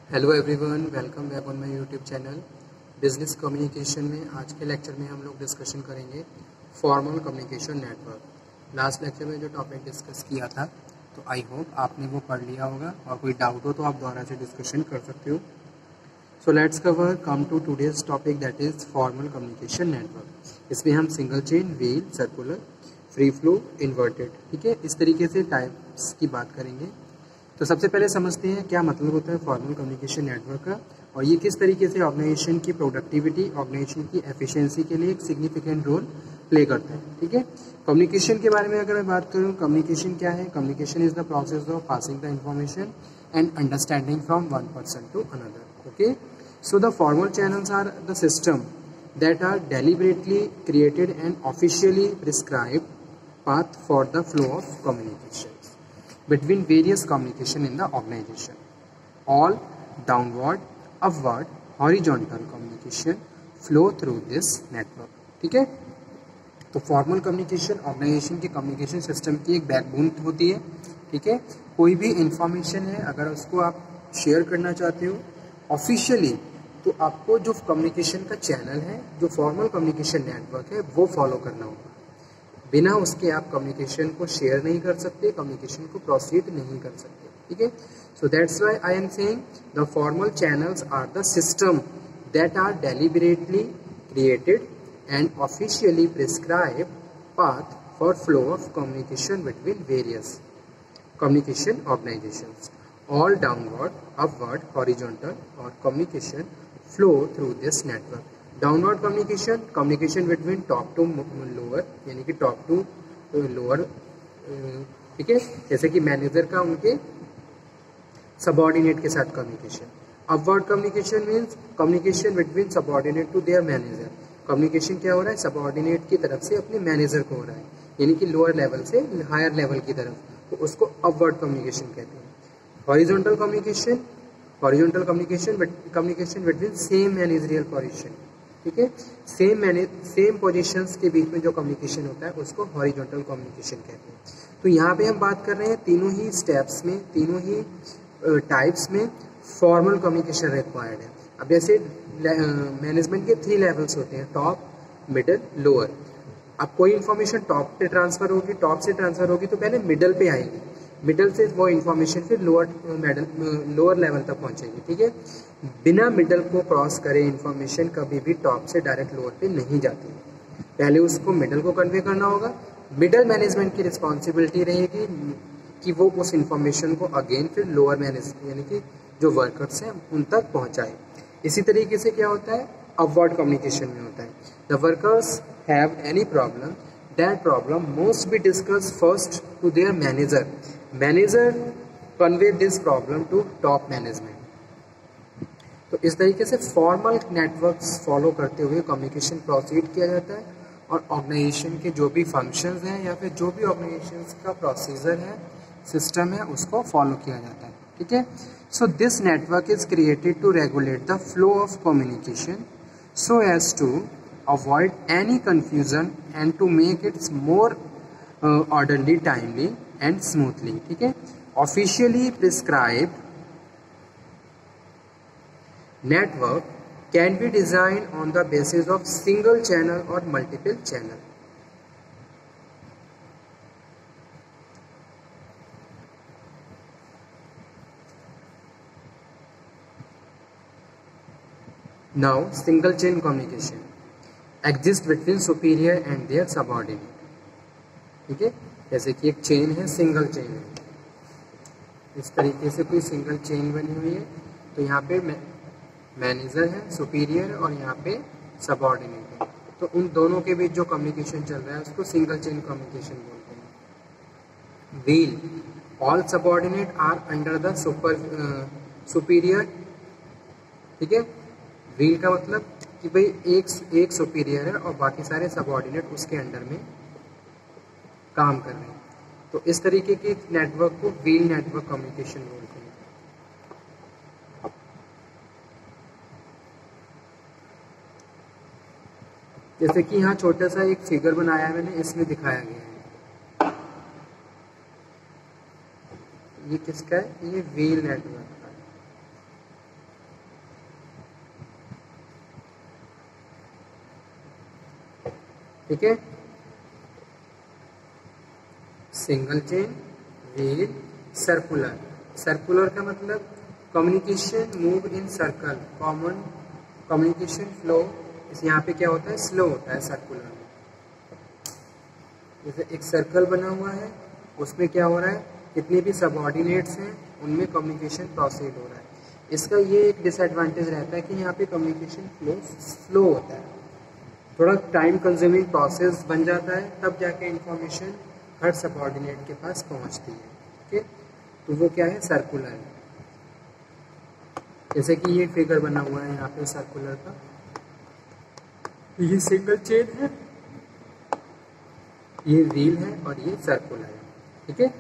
Hello everyone, welcome back on my YouTube channel business communication में। आज के lecture में हम लोग डिस्कशन करेंगे formal communication network. Last lecture में जो टॉपिक डिस्कस किया था तो आई होप आपने वो पढ़ लिया होगा, और कोई डाउट हो तो आप दोबारा से डिस्कशन कर सकते हो। So let's come to today's topic, that is formal communication network. इसमें हम single chain, wheel, circular, free flow, inverted, ठीक है, इस तरीके से टाइप्स की बात करेंगे। तो सबसे पहले समझते हैं क्या मतलब होता है फॉर्मल कम्युनिकेशन नेटवर्क का, और ये किस तरीके से ऑर्गेनाइजेशन की प्रोडक्टिविटी, ऑर्गेनाइजेशन की एफिशिएंसी के लिए एक सिग्निफिकेंट रोल प्ले करता है। ठीक है, कम्युनिकेशन के बारे में अगर मैं बात करूँ, कम्युनिकेशन क्या है? Communication is the process of passing the information and understanding from one person to another. Okay, so the formal channels are the system that are deliberately created and officially prescribed path for the flow of communications between various communication in the organization. All downward, upward, horizontal communication flow through this network. ठीक है, तो formal communication organisation के communication system की एक backbone होती है। ठीक है, कोई भी इंफॉर्मेशन है अगर उसको आप शेयर करना चाहते हो ऑफिशियली, तो आपको जो कम्युनिकेशन का चैनल है, जो फॉर्मल कम्युनिकेशन नेटवर्क है, वो फॉलो करना होगा। बिना उसके आप कम्युनिकेशन को शेयर नहीं कर सकते, कम्युनिकेशन को प्रोसीड नहीं कर सकते। ठीक है, so that's why I am saying the formal channels are the system that are deliberately created and officially prescribe path for flow of communication between various communication organizations. All downward, upward, horizontal or communication flow through this network. Downward communication, communication between top to lower, यानी कि top to lower, ठीक है, जैसे कि manager का उनके subordinate के साथ communication. Upward communication means communication between subordinate to their manager. Communication क्या हो रहा है? सबऑर्डिनेट की तरफ से अपने मैनेजर को हो रहा है, यानी कि लोअर लेवल से हायर लेवल की तरफ, तो उसको अपवर्ड कम्युनिकेशन कहते हैं। Horizontal communication, horizontal communication between same managerial position. ठीक है, सेम पोजीशंस के बीच में जो कम्युनिकेशन होता है उसको हॉरिजॉन्टल कम्युनिकेशन कहते हैं। तो यहाँ पे हम बात कर रहे हैं तीनों ही स्टेप्स में, तीनों ही टाइप्स में फॉर्मल कम्युनिकेशन रिक्वायर्ड है। अब जैसे मैनेजमेंट के 3 लेवल्स होते हैं, टॉप, मिडल, लोअर। अब कोई इन्फॉर्मेशन टॉप पे ट्रांसफर होगी, टॉप से ट्रांसफर होगी तो पहले मिडल पे आएगी, मिडल से वो इन्फॉर्मेशन फिर लोअर लेवल तक पहुंचेगी। ठीक है, बिना मिडल को क्रॉस करे इन्फॉर्मेशन कभी भी टॉप से डायरेक्ट लोअर पे नहीं जाती, पहले उसको मिडल को कन्वे करना होगा। मिडल मैनेजमेंट की रिस्पॉन्सिबिलिटी रहेगी कि वो उस इन्फॉर्मेशन को अगेन फिर लोअर मैनेजमेंट यानी कि जो वर्कर्स हैं उन तक पहुंचाए। इसी तरीके से क्या होता है? अपवर्ड कम्युनिकेशन में होता है, the workers have any problem, that problem must be discussed first to their manager. Manager convey this problem to top management. तो इस तरीके से फॉर्मल नेटवर्क्स फॉलो करते हुए कम्युनिकेशन प्रोसीड किया जाता है, और ऑर्गेनाइजेशन के जो भी फंक्शंस हैं या फिर जो भी ऑर्गेनाइजेशन का प्रोसीजर है, सिस्टम है, उसको फॉलो किया जाता है। ठीक है, so this network is created to regulate the flow of communication so as to avoid any confusion and to make it more orderly, timely and smoothly. ठीक है, officially prescribed network can be designed on the basis of single channel or multiple channel. Now single chain communication exists between superior and their subordinate. ठीक है, जैसे कि एक chain है, single chain है, इस तरीके से कोई सिंगल चेन बनी हुई है, तो यहाँ पे मैनेजर है, सुपीरियर, और यहाँ पे सबऑर्डिनेट है, तो उन दोनों के बीच जो कम्युनिकेशन चल रहा है उसको सिंगल चेन कम्युनिकेशन बोलते हैं। Wheel, all subordinate are under the superior. ठीक है, व्हील का मतलब कि भाई एक सुपीरियर है और बाकी सारे सबऑर्डिनेट उसके अंडर में काम कर रहे हैं, तो इस तरीके के नेटवर्क को व्हील नेटवर्क कम्युनिकेशन बोलते हैं। जैसे कि यहाँ छोटा सा एक फिगर बनाया है मैंने, इसमें दिखाया गया है, ये किसका है? ये व्हील नेटवर्क का है। ठीक है। Single chain, wheel, circular. Circular का मतलब communication move in circle, common communication flow. इस यहाँ पे क्या होता है, स्लो होता है सर्कुलर में। जैसे एक सर्कल बना हुआ है, उसमें क्या हो रहा है, कितने भी सबऑर्डिनेट्स हैं उनमें कम्युनिकेशन प्रोसीड हो रहा है। इसका ये एक डिसएडवांटेज रहता है कि यहाँ पे कम्युनिकेशन फ्लो स्लो होता है, थोड़ा टाइम कंज्यूमिंग प्रोसेस बन जाता है, तब जाके इंफॉर्मेशन हर सबऑर्डिनेट के पास पहुँचती है। ठीक है, तो वो क्या है, सर्कुलर है। जैसे कि ये फिगर बना हुआ है यहाँ पे सर्कुलर का, ये सिंगल चेन है, ये व्हील है और ये सर्कुलर है। ठीक है,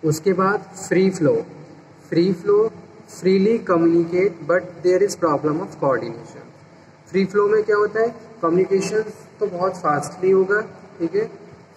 उसके बाद free flow. Free flow freely communicate but there is problem of coordination. Free flow में क्या होता है, कम्युनिकेशन तो बहुत फास्टली होगा। ठीक है,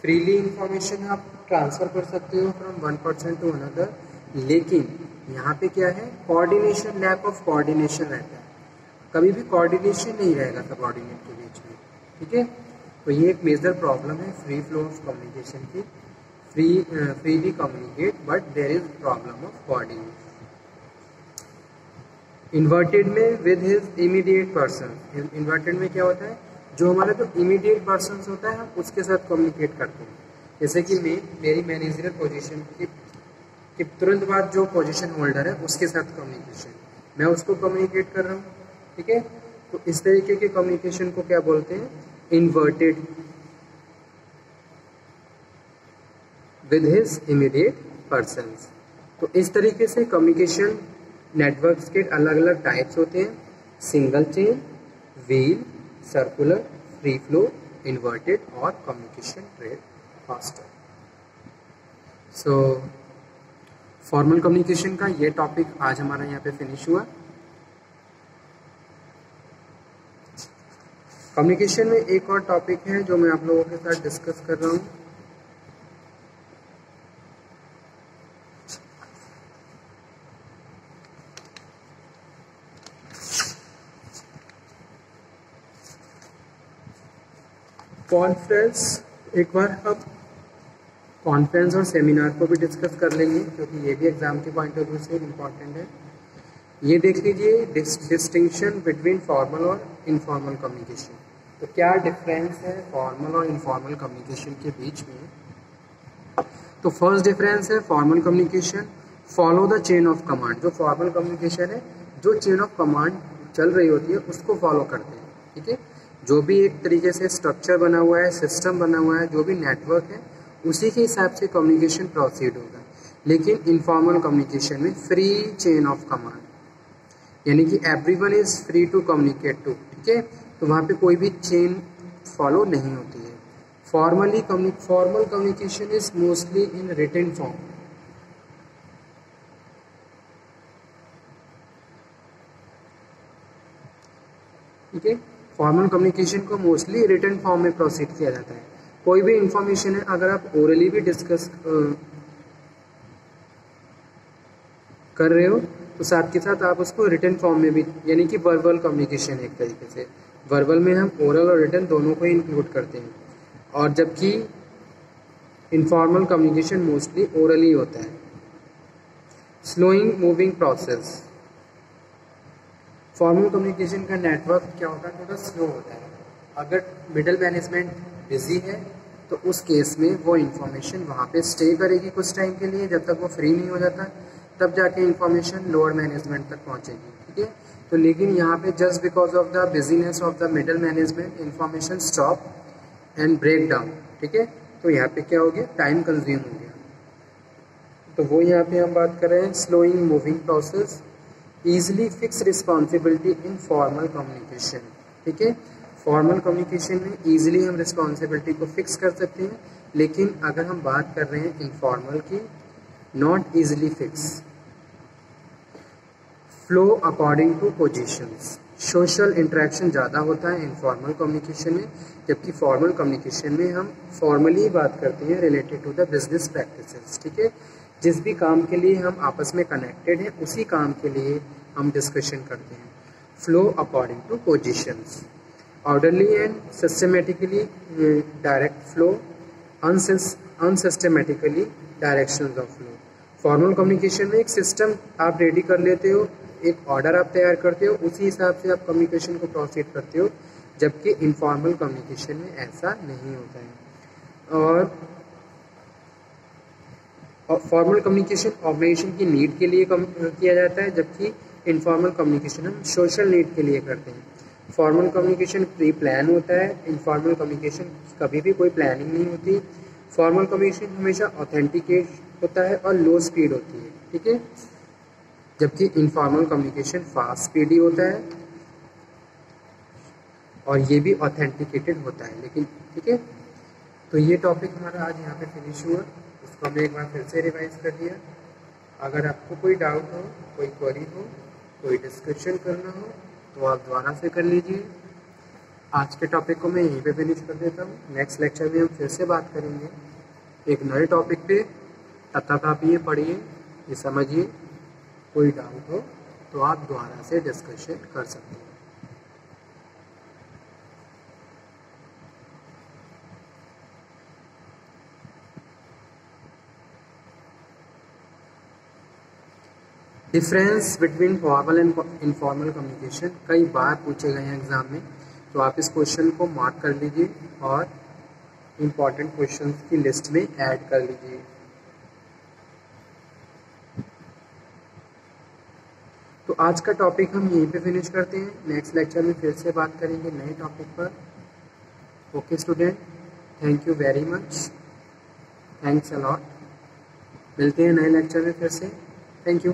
फ्रीली इंफॉर्मेशन आप ट्रांसफर कर सकते हो from one person to another, लेकिन यहाँ पे क्या है, कोऑर्डिनेशन, लैक ऑफ कोऑर्डिनेशन रहता है, कभी भी कोऑर्डिनेशन नहीं रहेगा सबऑर्डिनेट के बीच में। ठीक है, तो ये एक मेजर प्रॉब्लम है फ्री फ्लो ऑफ कम्युनिकेशन की। Freely communicate but there is problem of coordination. Inverted में with his immediate person. Inverted में क्या होता है, जो हमारा जो इमीडिएट पर्सन होता है हम उसके साथ कम्युनिकेट करते हैं। जैसे कि मेरी मैनेजरियल पोजीशन के तुरंत बाद जो पोजीशन होल्डर है उसके साथ कम्युनिकेशन, मैं उसको कम्युनिकेट कर रहा हूँ। ठीक है, तो इस तरीके के कम्युनिकेशन को क्या बोलते हैं, inverted with his immediate persons. तो इस तरीके से कम्युनिकेशन नेटवर्क्स के अलग अलग टाइप्स होते हैं, single chain, wheel, circular, free flow, inverted और कम्युनिकेशन रेट फास्टर। सो फॉर्मल कम्युनिकेशन का ये टॉपिक आज हमारा यहाँ पे फिनिश हुआ। कम्युनिकेशन में एक और टॉपिक है जो मैं आप लोगों के साथ डिस्कस कर रहा हूँ, कॉन्फ्रेंस। एक बार हम कॉन्फ्रेंस और सेमिनार को भी डिस्कस कर लेंगे क्योंकि ये भी एग्जाम के पॉइंट ऑफ व्यू से इम्पॉर्टेंट है। ये देख लीजिए डिस्टिंक्शन बिटवीन फॉर्मल और इनफॉर्मल कम्युनिकेशन। तो क्या डिफरेंस है फॉर्मल और इनफॉर्मल कम्युनिकेशन के बीच में। तो फर्स्ट डिफरेंस है formal communication follow the chain of command. जो फॉर्मल कम्युनिकेशन है, जो चेन ऑफ कमांड चल रही होती है उसको फॉलो करते हैं। ठीक है, जो भी एक तरीके से स्ट्रक्चर बना हुआ है, सिस्टम बना हुआ है, जो भी नेटवर्क है, उसी के हिसाब से कम्युनिकेशन प्रोसीड होगा। लेकिन इनफॉर्मल कम्युनिकेशन में फ्री चेन ऑफ कमांड, यानी कि everyone is free to communicate too. ठीक है, तो वहाँ पे कोई भी चेन फॉलो नहीं होती है। Formal communication is mostly in written form. ठीक है, फॉर्मल कम्युनिकेशन को मोस्टली रिटन फॉर्म में प्रोसीड किया जाता है। कोई भी इंफॉर्मेशन है अगर आप ओरली भी डिस्कस कर रहे हो तो साथ के साथ आप उसको रिटन फॉर्म में भी, यानी कि वर्बल कम्युनिकेशन एक तरीके से, वर्बल में हम ओरल और रिटन दोनों को इंक्लूड करते हैं। और जबकि इनफॉर्मल कम्युनिकेशन मोस्टली ओरली होता है। Slowing moving process. Formal communication का नेटवर्क क्या होता है, थोड़ा स्लो होता है। अगर मिडिल मैनेजमेंट बिजी है तो उस केस में वो इन्फॉर्मेशन वहाँ पे स्टे करेगी कुछ टाइम के लिए, जब तक वो फ्री नहीं हो जाता, तब जाके इन्फॉर्मेशन लोअर मैनेजमेंट तक पहुँचेगी। ठीक है, तो लेकिन यहाँ पे just because of the busyness of the middle management information stop and break down. ठीक है, तो यहाँ पे क्या हो गया, टाइम कंज्यूम हो गया। तो वो यहाँ पे हम बात कर रहे हैं slowing moving process, easily fix responsibility in formal communication. ठीक है, फॉर्मल कम्युनिकेशन में ईजिली हम रिस्पॉन्सिबिलिटी को फिक्स कर सकते हैं, लेकिन अगर हम बात कर रहे हैं इनफॉर्मल की, not easily fix. Flow according to positions. Social interaction ज़्यादा होता है इनफॉर्मल कम्युनिकेशन में, जबकि फॉर्मल कम्युनिकेशन में हम फॉर्मली बात करते हैं related to the business practices. ठीक है, जिस भी काम के लिए हम आपस में कनेक्टेड हैं उसी काम के लिए हम डिस्कशन करते हैं। Flow according to positions. Orderly and systematically direct flow, unsystematically directions of flow. Formal communication में एक सिस्टम आप रेडी कर लेते हो, एक ऑर्डर आप तैयार करते हो, उसी हिसाब से आप कम्युनिकेशन को प्रोसीड करते हो, जबकि इनफॉर्मल कम्युनिकेशन में ऐसा नहीं होता है। और फॉर्मल कम्युनिकेशन ऑर्गेनाइजेशन की नीड के लिए किया जाता है, जबकि इनफॉर्मल कम्युनिकेशन हम सोशल नीड के लिए करते हैं। फॉर्मल कम्युनिकेशन प्री प्लान होता है, इनफॉर्मल कम्युनिकेशन कभी भी कोई प्लानिंग नहीं होती। फॉर्मल कम्युनिकेशन हमेशा ऑथेंटिकेट होता है और लो स्पीड होती है, ठीक है, जबकि इनफॉर्मल कम्युनिकेशन फास्ट स्पीडी होता है और ये भी ऑथेंटिकेटेड होता है। लेकिन ठीक है, तो ये टॉपिक हमारा आज यहाँ पे फिनिश हुआ। इसको हमने एक बार फिर से रिवाइज कर दिया। अगर आपको कोई डाउट हो, कोई क्वेरी हो, कोई डिस्कशन करना हो, तो आप दोबारा से कर लीजिए। आज के टॉपिक को मैं यहीं पे फिनिश कर देता हूँ। नेक्स्ट लेक्चर में हम फिर से बात करेंगे एक नए टॉपिक पे। तब तक आप ये पढ़िए, ये समझिए। कोई डाउट हो तो आप दोबारा से डिस्कशन कर सकते हैं। Difference between formal and informal communication कई बार पूछे गए हैं एग्जाम में, तो आप इस क्वेश्चन को मार्क कर लीजिए और इम्पॉर्टेंट क्वेश्चंस की लिस्ट में ऐड कर लीजिए। तो आज का टॉपिक हम यहीं पे फिनिश करते हैं। नेक्स्ट लेक्चर में फिर से बात करेंगे नए टॉपिक पर। Okay student, thank you very much, thanks a lot. मिलते हैं नए लेक्चर में फिर से। Thank you.